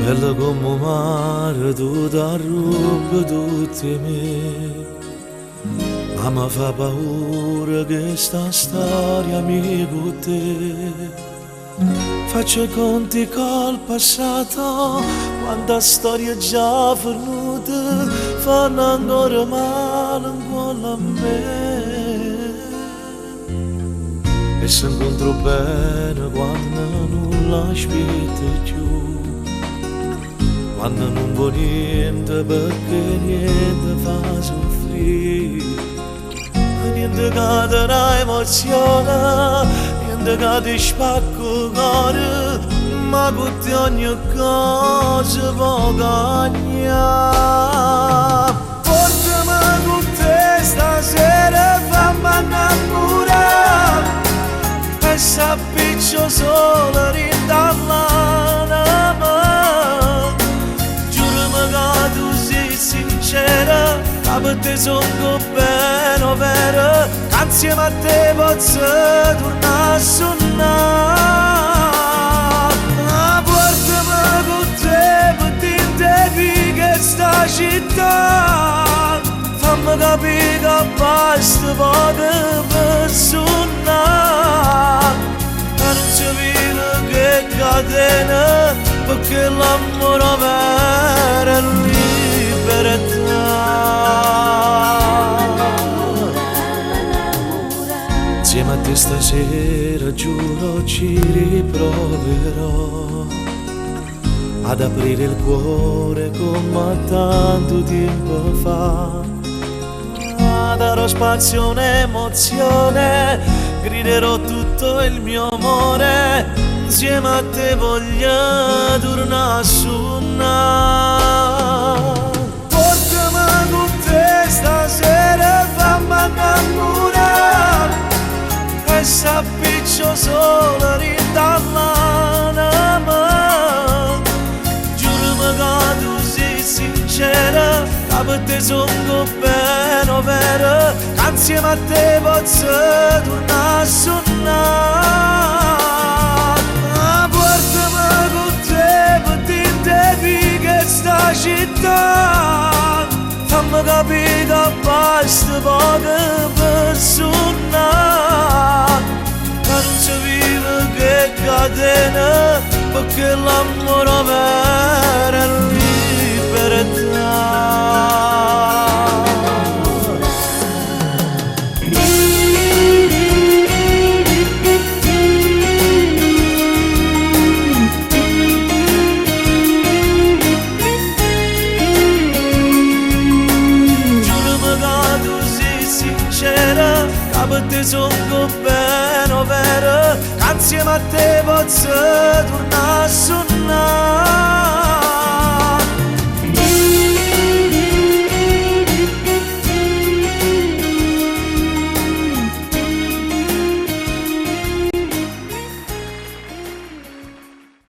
Bella come mare, tu t'arrubi tutti me. Ma mi fa paura che sta storia mi con te. Faccio i conti col passato, quanta storia già venuta, fanno ancora male in cuore a me. E se incontro bene quando non l'aspetto più, quando non vuoi niente perché niente fa soffrire, niente che ti dà emozione, niente che ti spacca il cuore, ma con te ogni cosa può cagnare. Portami con te stasera, fammi innamorare, e s'appiccio solo rindall'anima. Giurami che tu sei sincera, che per te sono bene vero, che insieme a te posso tornare a suonare. Portami con te per dirti che sta città, fammi capire che basta poco per suonare, e non si vive che catena, perché l'amore vero è libertà. Insieme a te stasera giuro ci riproverò ad aprire il cuore come tanto tempo fa. Darò spazio a un'emozione, griderò tutto il mio amore, insieme a te voglio tornare a suonare. Portami con te stasera, fammi innamorare, e s'appiccio solo rindall'anima. Giurami che tu sei sincera, che per te sono bene vero, che insieme a te posso tornare a suonare. Portami con te per dirti che sta città, fammi capire che basta poco per suonare, che non si vive che catena, perché l'amore vero è libertà. Che per te sono bene vero, che insieme a te posso tornare a suonare.